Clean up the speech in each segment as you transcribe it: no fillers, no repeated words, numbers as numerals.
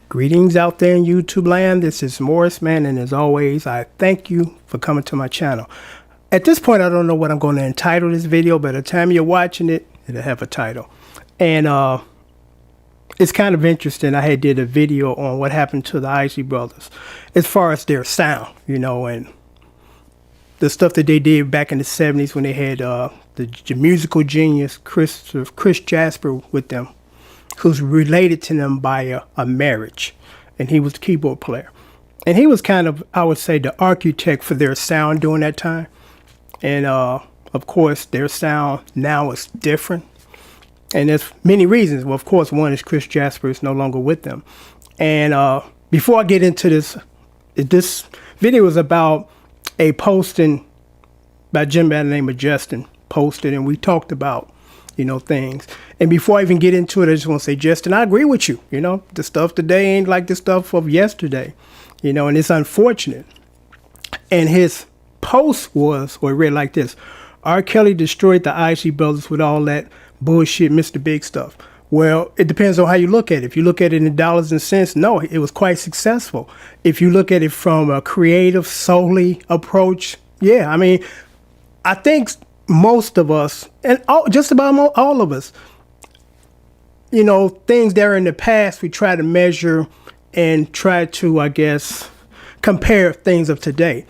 Greetings out there in YouTube land. This is Morris, man, and as always, I thank you for coming to my channel. At this point, I don't know what I'm going to entitle this video, but by the time you're watching it, it'll have a title. And it's kind of interesting. I had did a video on what happened to the Isley Brothers as far as their sound, you know, and the stuff that they did back in the 70s when they had the musical genius Chris Jasper with them, who's related to them by a marriage, and he was the keyboard player. And he was kind of, I would say, the architect for their sound during that time. And of course, their sound now is different. And there's many reasons. Well, of course, one is Chris Jasper is no longer with them. And before I get into this video is about a posting by Jim by the name of Justin posted, and we talked about, you know, things. And before I even get into it, I just want to say, Justin, I agree with you. You know, the stuff today ain't like the stuff of yesterday, you know, and it's unfortunate. And his post was, or it read like this: R. Kelly destroyed the Isley Brothers with all that bullshit, Mr. Big stuff. Well, it depends on how you look at it. If you look at it in dollars and cents, no, it was quite successful. If you look at it from a creative, solely approach, yeah, I mean, I think most of us, and just about all of us, you know, things that are in the past, we try to measure and try to, I guess, compare things of today.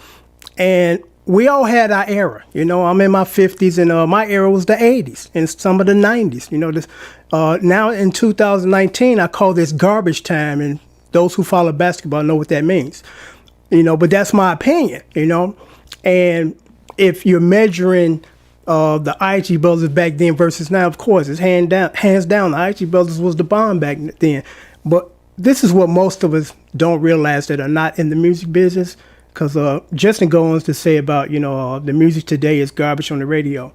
And we all had our era. You know, I'm in my 50s, and my era was the 80s and some of the 90s. You know, this now in 2019, I call this garbage time, and those who follow basketball know what that means. You know, but that's my opinion, you know. And if you're measuring the Isley Brothers back then versus now, of course, it's hands down, the Isley Brothers was the bomb back then. But this is what most of us don't realize that are not in the music business, because Justin goes on to say about, you know, the music today is garbage on the radio.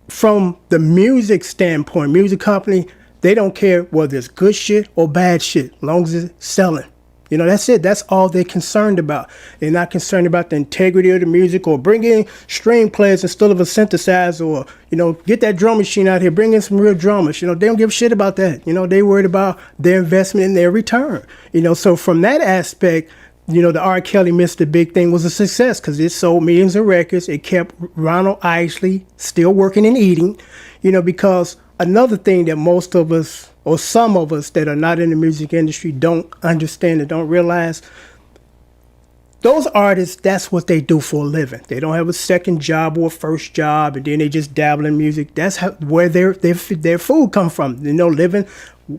From the music standpoint, music company, they don't care whether it's good shit or bad shit, as long as it's selling. You know, that's it. That's all they're concerned about. They're not concerned about the integrity of the music or bring in string players instead of a synthesizer, or, you know, get that drum machine out here, bring in some real drummers. You know, they don't give a shit about that. You know, they worried about their investment and their return. You know, so from that aspect, you know, the R. Kelly Mr. Big thing was a success because it sold millions of records. It kept Ronald Isley still working and eating, you know, because another thing that most of us, or some of us that are not in the music industry, don't understand and don't realize, those artists, that's what they do for a living. They don't have a second job or a first job, and then they just dabble in music. That's where their food come from. You know, living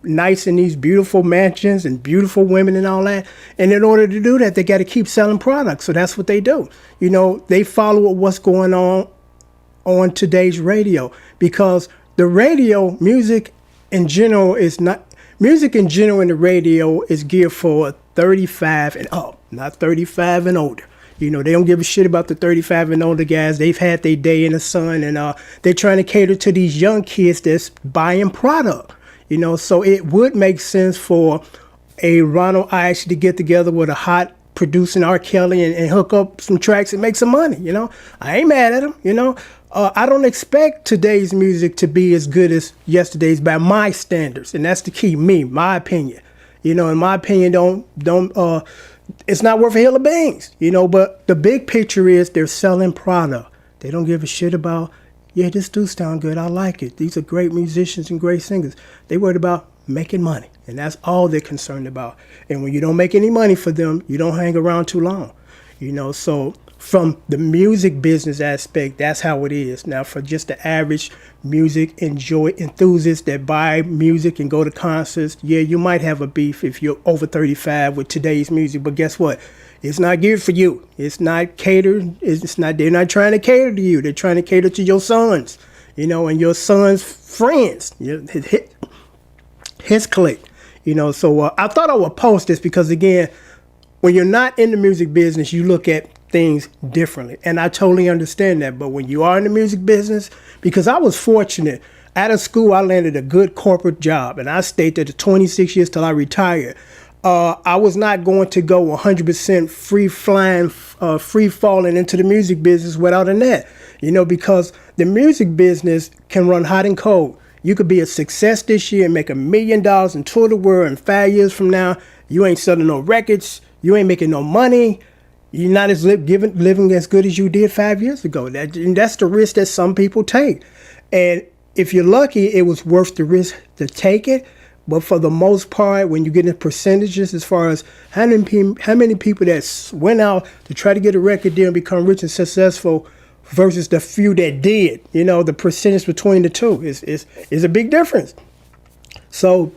nice in these beautiful mansions and beautiful women and all that. And in order to do that, they got to keep selling products. So that's what they do. You know, they follow what's going on today's radio, because the radio music in general is not, music in general in the radio is geared for 35 and up, not 35 and older. You know, they don't give a shit about the 35 and older guys. They've had their day in the sun, and they're trying to cater to these young kids that's buying product. You know, so it would make sense for a Ronald Isley to get together with a hot producing R. Kelly and hook up some tracks and make some money. You know, I ain't mad at him. You know, I don't expect today's music to be as good as yesterday's by my standards, and that's the key. My opinion. You know, in my opinion, it's not worth a hill of beans. You know, but the big picture is they're selling product. They don't give a shit about, yeah, this do sound good, I like it, these are great musicians and great singers. They worried about making money, and that's all they're concerned about. And when you don't make any money for them, you don't hang around too long. You know, so from the music business aspect, that's how it is. Now, for just the average music enthusiast that buy music and go to concerts, yeah, you might have a beef if you're over 35 with today's music, but guess what? It's not geared for you. It's not catered. It's not. They're not trying to cater to you. They're trying to cater to your sons, you know, and your son's friends, his clique, you know. So I thought I would post this because, again, when you're not in the music business, you look at things differently, and I totally understand that. But when you are in the music business, because I was fortunate, out of school, I landed a good corporate job, and I stayed there for 26 years till I retired. I was not going to go 100% free falling into the music business without a net, you know, because the music business can run hot and cold. You could be a success this year and make $1 million and tour the world, and 5 years from now, you ain't selling no records, you ain't making no money, you're not as living as good as you did 5 years ago. That's the risk that some people take. And if you're lucky, it was worth the risk to take it. But for the most part, when you get in percentages as far as how many people that went out to try to get a record deal and become rich and successful versus the few that did, the percentage between the two is a big difference. So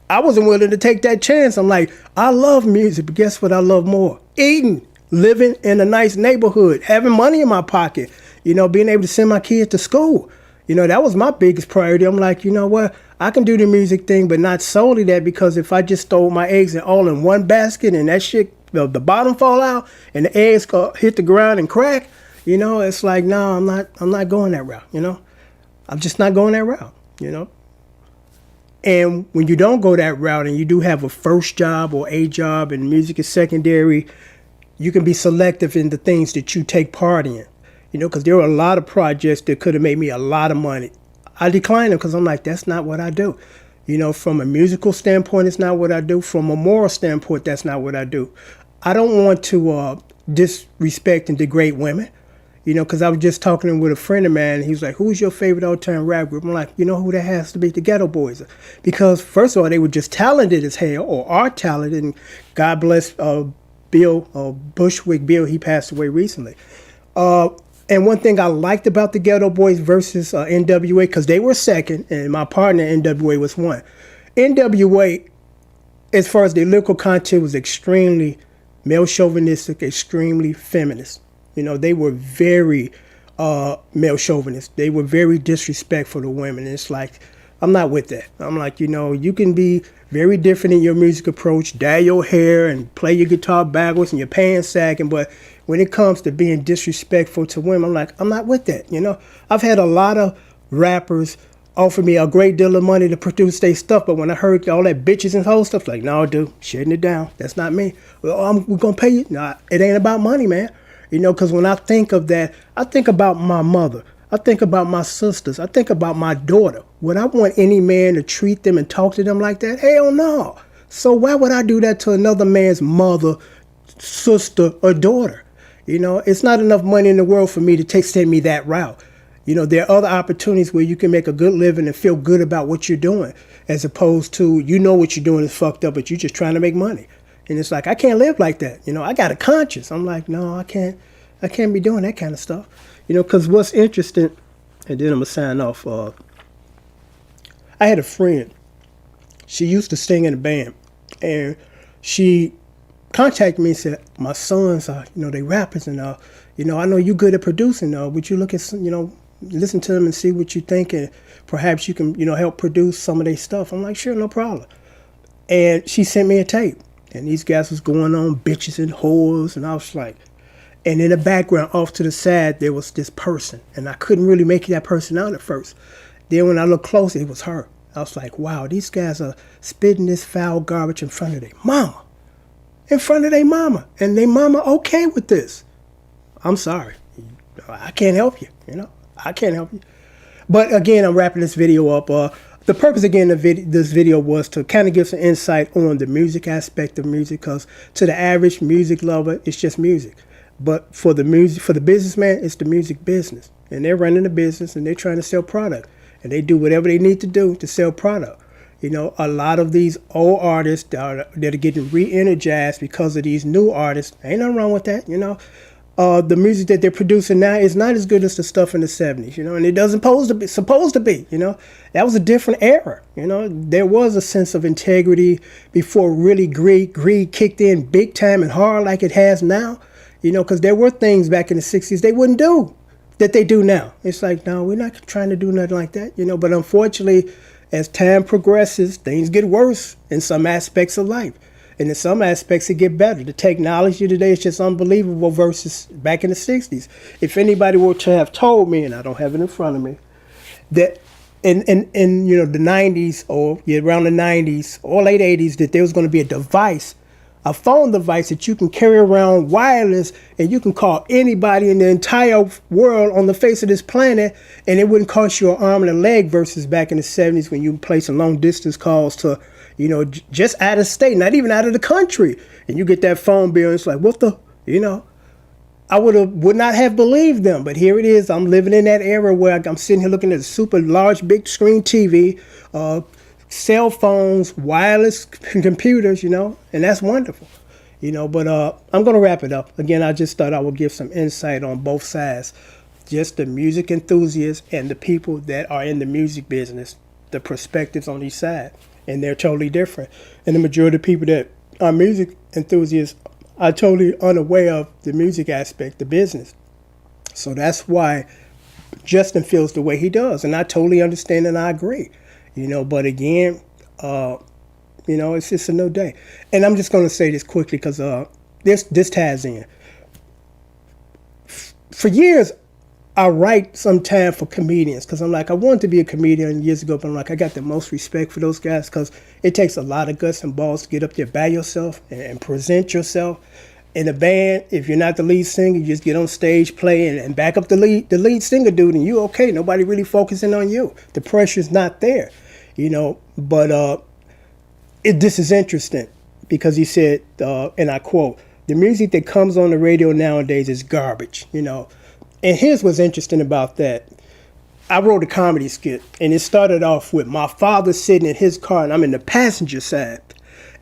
I wasn't willing to take that chance. I'm like, I love music, but guess what I love more? Eating, living in a nice neighborhood, having money in my pocket, being able to send my kids to school. That was my biggest priority. I'm like, you know what? I can do the music thing, but not solely that, because if I just throw my eggs all in one basket and that shit, the bottom fall out and the eggs hit the ground and crack, it's like, no, I'm not going that route, I'm just not going that route, And when you don't go that route and you do have a first job or a job and music is secondary, you can be selective in the things that you take part in. Because there were a lot of projects that could have made me a lot of money. I declined them because I'm like, that's not what I do. From a musical standpoint, it's not what I do. From a moral standpoint, that's not what I do. I don't want to disrespect and degrade women, because I was just talking with a friend of mine. And he was like, who's your favorite all-time rap group? I'm like, you know who that has to be? The Ghetto Boys. Because, first of all, they were just talented as hell, or are talented. And God bless Bill, Bushwick Bill, he passed away recently. And one thing I liked about the Ghetto Boys versus NWA, because they were second, and my partner NWA was one. NWA, as far as their lyrical content, was extremely male chauvinistic, extremely feminist. They were very male chauvinist. They were very disrespectful to women. And it's like, I'm not with that. I'm like, you can be very different in your music approach, dye your hair and play your guitar backwards and your pants sagging, but when it comes to being disrespectful to women, I'm like, I'm not with that. I've had a lot of rappers offer me a great deal of money to produce their stuff, but when I heard all that bitches and whole stuff, like, no, dude, shutting it down. That's not me. Well, we're going to pay you. Nah, it ain't about money, man. Because when I think of that, I think about my mother. I think about my sisters. I think about my daughter. Would I want any man to treat them and talk to them like that? Hell no. So why would I do that to another man's mother, sister, or daughter? It's not enough money in the world for me to send me that route. There are other opportunities where you can make a good living and feel good about what you're doing, as opposed to, what you're doing is fucked up, but you're just trying to make money. And it's like, I can't live like that. I got a conscience. I'm like, no, I can't be doing that kind of stuff. Because what's interesting, and then I'm going to sign off. I had a friend. She used to sing in a band. And she contacted me and said, my sons are, they rappers. And, I know you're good at producing. Would you look at, listen to them and see what you think? And perhaps you can, help produce some of their stuff. I'm like, sure, no problem. And she sent me a tape. And these guys was going on bitches and whores. And I was like, and in the background, off to the side, there was this person. And I couldn't really make that person out at first. Then when I looked closer, it was her. I was like, wow, these guys are spitting this foul garbage in front of their mama. In front of their mama. And their mama okay with this. I'm sorry. I can't help you, I can't help you. But again, I'm wrapping this video up. The purpose, again, of this video was to kind of give some insight on the music aspect of music, because to the average music lover, it's just music. But for the businessman, it's the music business. And they're running a business and they're trying to sell product. And they do whatever they need to do to sell product. A lot of these old artists that are getting re-energized because of these new artists, ain't nothing wrong with that, the music that they're producing now is not as good as the stuff in the 70s, and it doesn't supposed to be, That was a different era, There was a sense of integrity before really greed kicked in big time and hard like it has now, because there were things back in the 60s they wouldn't do that they do now. It's like, no, we're not trying to do nothing like that, But unfortunately, as time progresses, things get worse in some aspects of life. And in some aspects, it get better. The technology today is just unbelievable versus back in the 60s. If anybody were to have told me, and I don't have it in front of me, that in the 90s or around the 90s or late 80s, that there was going to be a device a phone device that you can carry around wireless, and you can call anybody in the entire world on the face of this planet, and it wouldn't cost you an arm and a leg, versus back in the 70s when you were placing long distance calls to, just out of state, not even out of the country. And you get that phone bill, and it's like, what the, I would not have believed them, but here it is. I'm living in that era where I'm sitting here looking at a super large, big screen TV, cell phones, wireless computers, and that's wonderful, But I'm going to wrap it up. Again, I just thought I would give some insight on both sides, just the music enthusiasts and the people that are in the music business, the perspectives on each side, and they're totally different. And the majority of people that are music enthusiasts are totally unaware of the music aspect, the business. So that's why Justin feels the way he does, and I totally understand and I agree. But again, it's just a new day. And I'm just going to say this quickly because this ties in. For years, I write sometimes for comedians because I'm like, I wanted to be a comedian years ago, but I'm like, I got the most respect for those guys because it takes a lot of guts and balls to get up there by yourself and present yourself. In a band, if you're not the lead singer, you just get on stage, play, and back up the lead singer dude, and you okay. Nobody really focusing on you. The pressure's not there, But this is interesting because he said, and I quote, "The music that comes on the radio nowadays is garbage," And here's what's interesting about that. I wrote a comedy skit, and it started off with my father sitting in his car, and I'm in the passenger side.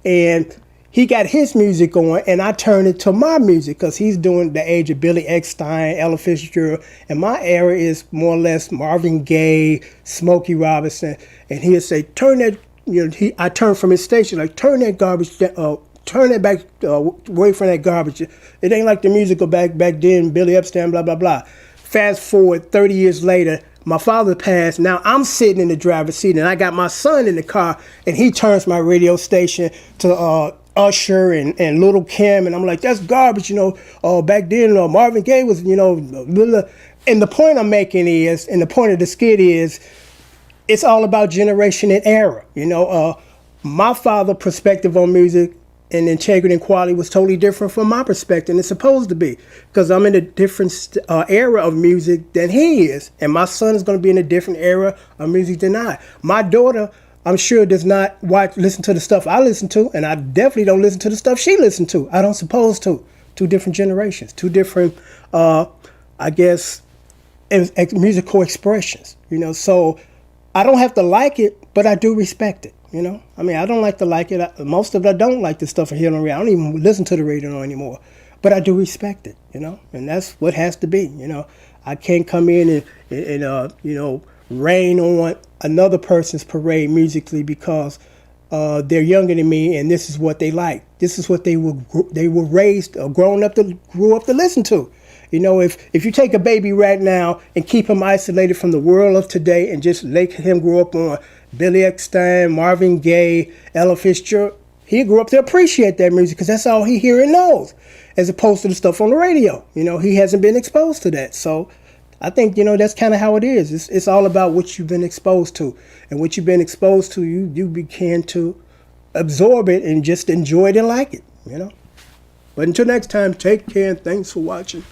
And he got his music on, and I turned it to my music because he's doing the age of Billy Eckstine, Ella Fitzgerald, and my era is more or less Marvin Gaye, Smokey Robinson. And he'd say, turn that, I turned from his station, like, turn that garbage turn it back away from that garbage. It ain't like the musical back then, Billy Epstein, blah, blah, blah. Fast forward 30 years later, my father passed. Now I'm sitting in the driver's seat, and I got my son in the car, and he turns my radio station to Usher and Little Kim, and I'm like, that's garbage, back then Marvin Gaye was, blah, blah. And the point I'm making is, and the point of the skit is, it's all about generation and era. My father's perspective on music and integrity and quality was totally different from my perspective, and it's supposed to be, because I'm in a different era of music than he is, and my son is going to be in a different era of music than I. My daughter, I'm sure, does not listen to the stuff I listen to, and I definitely don't listen to the stuff she listens to. I don't suppose to. Two different generations, two different, musical expressions, So I don't have to like it, but I do respect it. I don't like to like it. Most of it, I don't like the stuff I hear on the radio. I don't even listen to the radio anymore. But I do respect it, and that's what has to be, I can't come in and rain on another person's parade musically because they're younger than me, and this is what they like. This is what they were raised or grew up to listen to. If you take a baby right now and keep him isolated from the world of today and just let him grow up on Billy Eckstine, Marvin Gaye, Ella Fitzgerald, he grew up to appreciate that music because that's all he hears and knows, as opposed to the stuff on the radio. He hasn't been exposed to that. So I think, that's kind of how it is. It's all about what you've been exposed to. And what you've been exposed to, you begin to absorb it and just enjoy it and like it, But until next time, take care and thanks for watching.